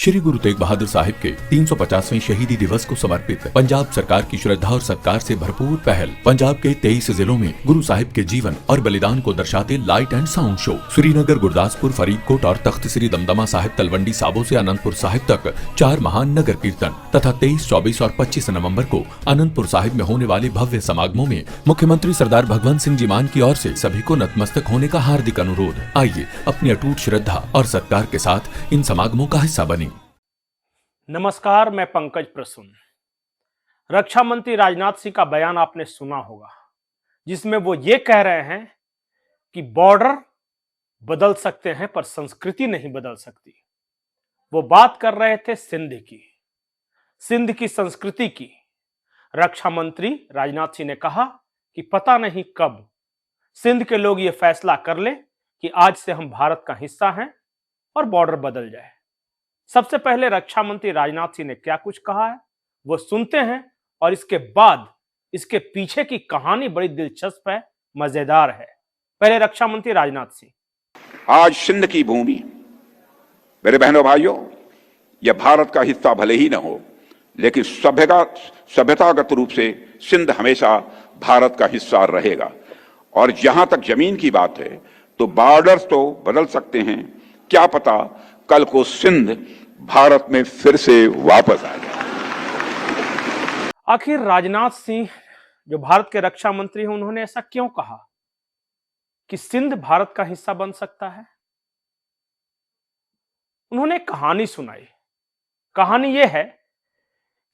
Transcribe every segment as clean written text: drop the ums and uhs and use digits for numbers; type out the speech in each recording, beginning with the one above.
श्री गुरु तेग बहादुर साहिब के 350वें शहीदी दिवस को समर्पित पंजाब सरकार की श्रद्धा और सत्कार से भरपूर पहल। पंजाब के 23 जिलों में गुरु साहिब के जीवन और बलिदान को दर्शाते light and sound show Srinagar, Gurdaspur, Faridkot और तख्त श्री दमदमा साहिब, तलवंडी साबो से अनंतपुर साहिब तक 4 महान नगर कीर्तन तथा 23, 24 और 25 नवम्बर को अनंतपुर साहिब में होने वाले भव्य समागमों में मुख्यमंत्री सरदार भगवंत सिंह जी मान की ओर से सभी को नतमस्तक होने का हार्दिक अनुरोध। आइए अपनी अटूट श्रद्धा और सत्कार के साथ इन समागमों का हिस्सा बने। नमस्कार, मैं पंकज प्रसून। रक्षा मंत्री राजनाथ सिंह का बयान आपने सुना होगा, जिसमें वो ये कह रहे हैं कि बॉर्डर बदल सकते हैं पर संस्कृति नहीं बदल सकती। वो बात कर रहे थे सिंध की संस्कृति की। रक्षा मंत्री राजनाथ सिंह ने कहा कि पता नहीं कब सिंध के लोग ये फैसला कर ले कि आज से हम भारत का हिस्सा हैं और बॉर्डर बदल जाए। सबसे पहले रक्षा मंत्री राजनाथ सिंह ने क्या कुछ कहा है वो सुनते हैं, और इसके बाद इसके पीछे की कहानी बड़ी दिलचस्प है, मजेदार है। पहले रक्षा मंत्री राजनाथ सिंह। आज सिंध की भूमि, मेरे बहनों भाइयों, यह भारत का हिस्सा भले ही न हो, लेकिन सभ्यतागत रूप से सिंध हमेशा भारत का हिस्सा रहेगा। और जहां तक जमीन की बात है तो बॉर्डर्स तो बदल सकते हैं, क्या पता कल को सिंध भारत में फिर से वापस आ जाए। आखिर राजनाथ सिंह जो भारत के रक्षा मंत्री हैं, उन्होंने ऐसा क्यों कहा कि सिंध भारत का हिस्सा बन सकता है? उन्होंने एक कहानी सुनाई। कहानी यह है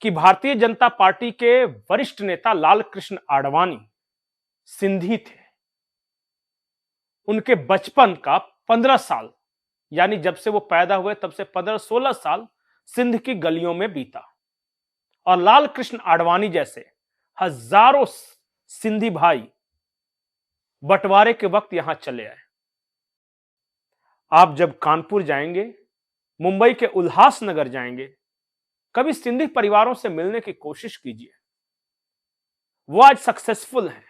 कि भारतीय जनता पार्टी के वरिष्ठ नेता लाल कृष्ण आडवाणी सिंधी थे। उनके बचपन का 15 साल, यानी जब से वो पैदा हुए तब से 15-16 साल सिंध की गलियों में बीता, और लाल कृष्ण आडवाणी जैसे हजारों सिंधी भाई बंटवारे के वक्त यहां चले आए। आप जब कानपुर जाएंगे, मुंबई के उल्हासनगर जाएंगे, कभी सिंधी परिवारों से मिलने की कोशिश कीजिए। वो आज सक्सेसफुल हैं,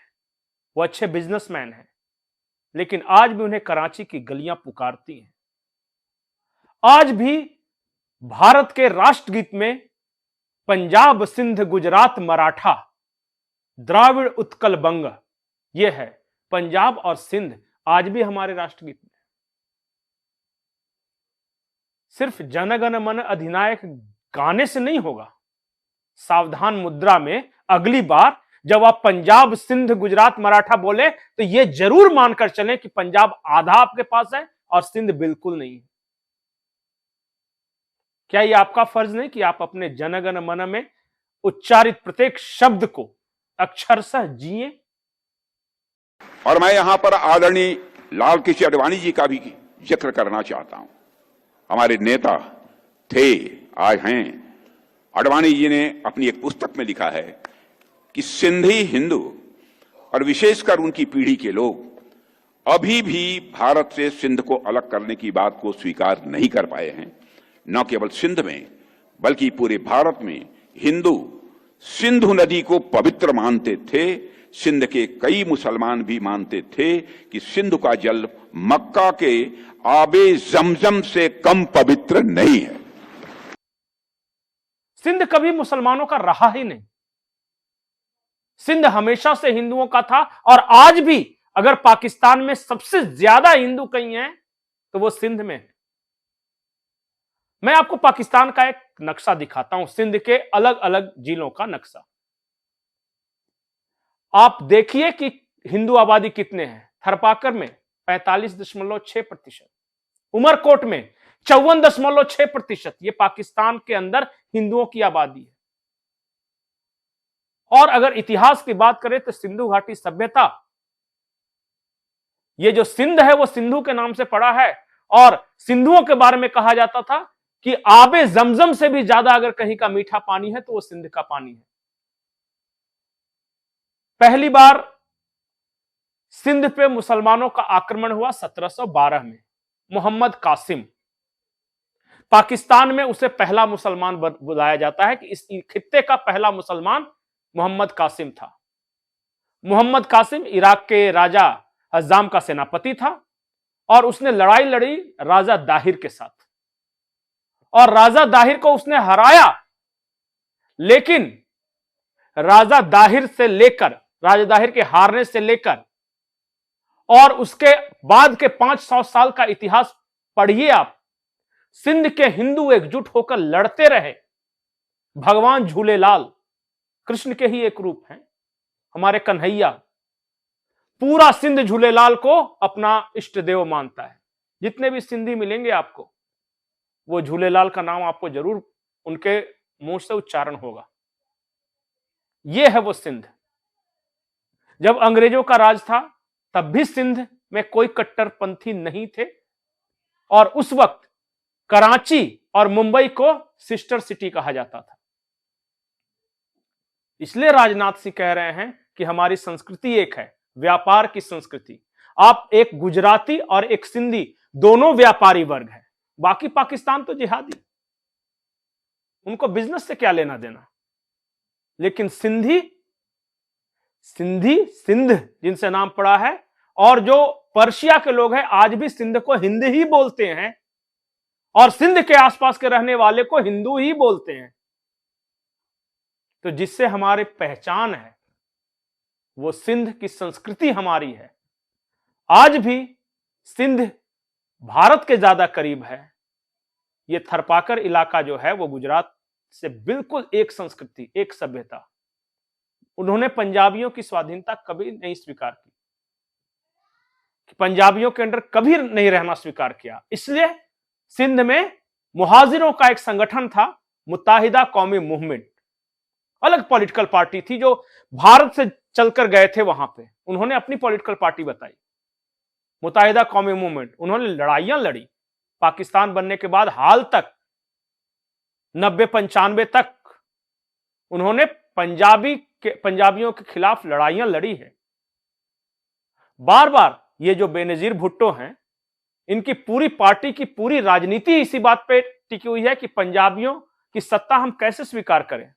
वो अच्छे बिजनेसमैन हैं, लेकिन आज भी उन्हें कराची की गलियां पुकारती हैं। आज भी भारत के राष्ट्रगीत में पंजाब, सिंध, गुजरात, मराठा, द्राविड़, उत्कल, बंग, यह है पंजाब और सिंध आज भी हमारे राष्ट्रगीत में। सिर्फ जन गण मन अधिनायक गाने से नहीं होगा। सावधान मुद्रा में अगली बार जब आप पंजाब, सिंध, गुजरात, मराठा बोले तो यह जरूर मानकर चलें कि पंजाब आधा आपके पास है और सिंध बिल्कुल नहीं है। क्या यह आपका फर्ज नहीं कि आप अपने जनगण मन में उच्चारित प्रत्येक शब्द को अक्षरशः जिए? और मैं यहां पर आदरणीय लाल कृष्ण आडवाणी जी का भी जिक्र करना चाहता हूं। हमारे नेता थे, आज हैं। आडवाणी जी ने अपनी एक पुस्तक में लिखा है कि सिंधी हिंदू और विशेषकर उनकी पीढ़ी के लोग अभी भी भारत से सिंध को अलग करने की बात को स्वीकार नहीं कर पाए हैं। न केवल सिंध में बल्कि पूरे भारत में हिंदू सिंधु नदी को पवित्र मानते थे। सिंध के कई मुसलमान भी मानते थे कि सिंधु का जल मक्का के आबे जमजम से कम पवित्र नहीं है। सिंध कभी मुसलमानों का रहा ही नहीं। सिंध हमेशा से हिंदुओं का था, और आज भी अगर पाकिस्तान में सबसे ज्यादा हिंदू कहीं हैं तो वो सिंध में है। मैं आपको पाकिस्तान का एक नक्शा दिखाता हूं, सिंध के अलग अलग जिलों का नक्शा। आप देखिए कि हिंदू आबादी कितने हैं। थरपाकर में 45.6%, उमरकोट में 54.6%। यह पाकिस्तान के अंदर हिंदुओं की आबादी है। और अगर इतिहास की बात करें तो सिंधु घाटी सभ्यता, यह जो सिंध है वो सिंधु के नाम से पड़ा है, और सिंधुओं के बारे में कहा जाता था कि आबे जमजम से भी ज्यादा अगर कहीं का मीठा पानी है तो वो सिंध का पानी है। पहली बार सिंध पे मुसलमानों का आक्रमण हुआ 1712 में। मोहम्मद कासिम, पाकिस्तान में उसे पहला मुसलमान बुलाया जाता है कि इस खित्ते का पहला मुसलमान मोहम्मद कासिम था। मोहम्मद कासिम इराक के राजा हज्जाम का सेनापति था, और उसने लड़ाई लड़ी राजा दाहिर के साथ, और राजा दाहिर को उसने हराया, लेकिन राजा दाहिर के हारने से लेकर और उसके बाद के 500 साल का इतिहास पढ़िए आप। सिंध के हिंदू एकजुट होकर लड़ते रहे। भगवान झूलेलाल कृष्ण के ही एक रूप हैं, हमारे कन्हैया। पूरा सिंध झूलेलाल को अपना इष्ट देव मानता है। जितने भी सिंधी मिलेंगे आपको, वो झूलेलाल का नाम आपको जरूर उनके मुंह से उच्चारण होगा। ये है वो सिंध। जब अंग्रेजों का राज था तब भी सिंध में कोई कट्टरपंथी नहीं थे, और उस वक्त कराची और मुंबई को सिस्टर सिटी कहा जाता था। इसलिए राजनाथ सिंह कह रहे हैं कि हमारी संस्कृति एक है, व्यापार की संस्कृति। आप एक गुजराती और एक सिंधी दोनों व्यापारी वर्ग हैं, बाकी पाकिस्तान तो जिहादी, उनको बिजनेस से क्या लेना देना। लेकिन सिंध जिनसे नाम पड़ा है, और जो पर्शिया के लोग हैं आज भी सिंध को हिंदी ही बोलते हैं, और सिंध के आसपास के रहने वाले को हिंदू ही बोलते हैं। तो जिससे हमारी पहचान है वो सिंध की संस्कृति हमारी है। आज भी सिंध भारत के ज्यादा करीब है। ये थरपाकर इलाका जो है वो गुजरात से बिल्कुल एक संस्कृति, एक सभ्यता। उन्होंने पंजाबियों की स्वाधीनता कभी नहीं स्वीकार की, पंजाबियों के अंडर कभी नहीं रहना स्वीकार किया। इसलिए सिंध में मुहाजिरों का एक संगठन था, मुत्ताहिदा कौमी मूवमेंट। अलग पॉलिटिकल पार्टी थी जो भारत से चलकर गए थे वहां पे। उन्होंने अपनी पॉलिटिकल पार्टी बताई, मुत्ताहिदा कौमी मूवमेंट। उन्होंने लड़ाइयां लड़ी पाकिस्तान बनने के बाद हाल तक, 90-95 तक उन्होंने पंजाबियों के खिलाफ लड़ाइयां लड़ी है। बार बार ये जो बेनजीर भुट्टो हैं, इनकी पूरी पार्टी की पूरी राजनीति इसी बात पे टिकी हुई है कि पंजाबियों की सत्ता हम कैसे स्वीकार करें।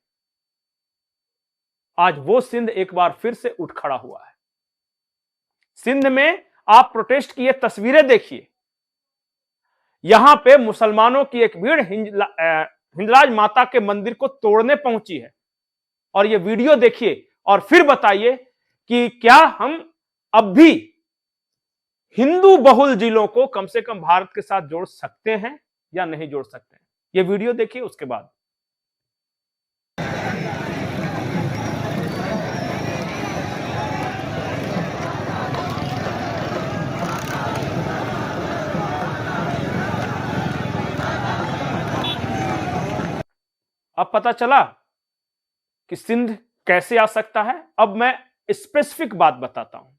आज वो सिंध एक बार फिर से उठ खड़ा हुआ है। सिंध में आप प्रोटेस्ट की ये तस्वीरें देखिए। यहां पे मुसलमानों की एक भीड़ हिंदराज माता के मंदिर को तोड़ने पहुंची है, और ये वीडियो देखिए और फिर बताइए कि क्या हम अब भी हिंदू बहुल जिलों को कम से कम भारत के साथ जोड़ सकते हैं या नहीं जोड़ सकते हैं। ये वीडियो देखिए, उसके बाद अब पता चला कि सिंध कैसे आ सकता है। अब मैं स्पेसिफिक बात बताता हूं।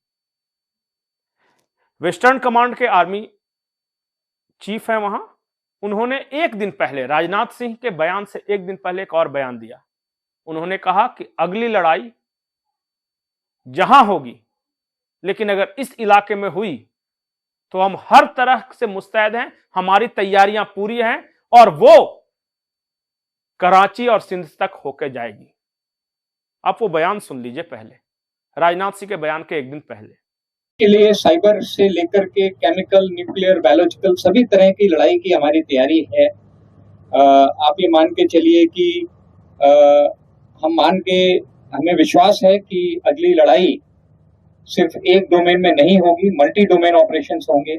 वेस्टर्न कमांड के आर्मी चीफ है वहां, उन्होंने एक दिन पहले राजनाथ सिंह के बयान से एक दिन पहले एक और बयान दिया। उन्होंने कहा कि अगली लड़ाई जहां होगी, लेकिन अगर इस इलाके में हुई तो हम हर तरह से मुस्तैद हैं, हमारी तैयारियां पूरी हैं, और वो कराची और सिंध तक होकर जाएगी। आप वो बयान सुन लीजिए पहले, राजनाथ सिंह के बयान के एक दिन पहले। के लिए साइबर से लेकर के केमिकल, न्यूक्लियर, बायोलॉजिकल सभी तरह की लड़ाई की हमारी तैयारी है। आप ये मान के चलिए कि हमें विश्वास है कि अगली लड़ाई सिर्फ एक डोमेन में नहीं होगी, मल्टी डोमेन ऑपरेशंस होंगे।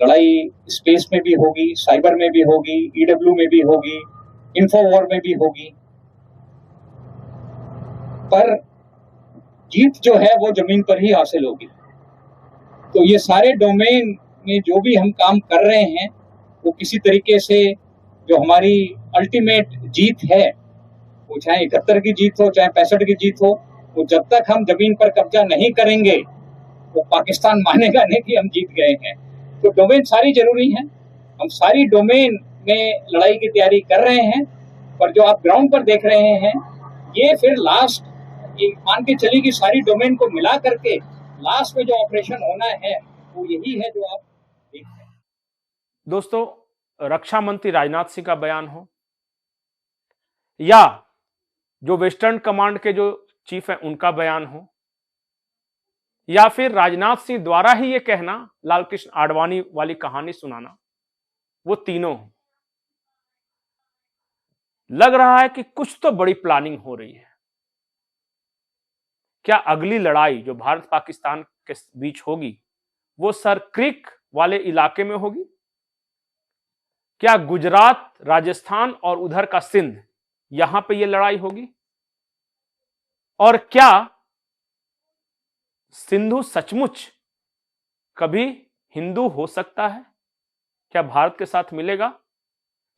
लड़ाई स्पेस में भी होगी, साइबर में भी होगी, ईडब्ल्यू में भी होगी, इंफो वॉर में भी होगी। पर जीत जो है वो जमीन पर ही हासिल होगी। तो ये सारे डोमेन में जो भी हम काम कर रहे हैं वो किसी तरीके से जो हमारी अल्टीमेट जीत है, वो चाहे 71 की जीत हो, चाहे 65 की जीत हो, वो जब तक हम जमीन पर कब्जा नहीं करेंगे वो पाकिस्तान मानेगा नहीं कि हम जीत गए हैं। तो डोमेन सारी जरूरी हैं, हम सारी डोमेन में लड़ाई की तैयारी कर रहे हैं। पर जो आप ग्राउंड पर देख रहे हैं, ये फिर लास्ट ये मान के चलिए कि सारी डोमेन को मिला करके लास्ट में जो ऑपरेशन होना है वो यही है जो आप देख रहे हैं। दोस्तों, रक्षा मंत्री राजनाथ सिंह का बयान हो या जो वेस्टर्न कमांड के जो चीफ हैं उनका बयान हो, या फिर राजनाथ सिंह द्वारा ही ये कहना, लाल कृष्ण आडवाणी वाली कहानी सुनाना, वो तीनों हो, लग रहा है कि कुछ तो बड़ी प्लानिंग हो रही है। क्या अगली लड़ाई जो भारत पाकिस्तान के बीच होगी वो सर क्रीक वाले इलाके में होगी? क्या गुजरात, राजस्थान और उधर का सिंध, यहां पे ये लड़ाई होगी? और क्या सिंधु सचमुच कभी हिंदू हो सकता है? क्या भारत के साथ मिलेगा?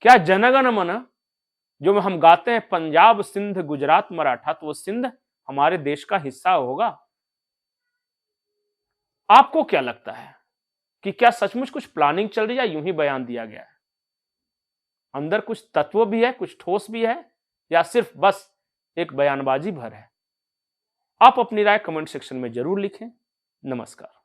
क्या जनगण मन जो हम गाते हैं पंजाब सिंध गुजरात मराठा, तो वो सिंध हमारे देश का हिस्सा होगा? आपको क्या लगता है कि क्या सचमुच कुछ प्लानिंग चल रही है या यूं ही बयान दिया गया है? अंदर कुछ तत्व भी है, कुछ ठोस भी है, या सिर्फ बस एक बयानबाजी भर है? आप अपनी राय कमेंट सेक्शन में जरूर लिखें। नमस्कार।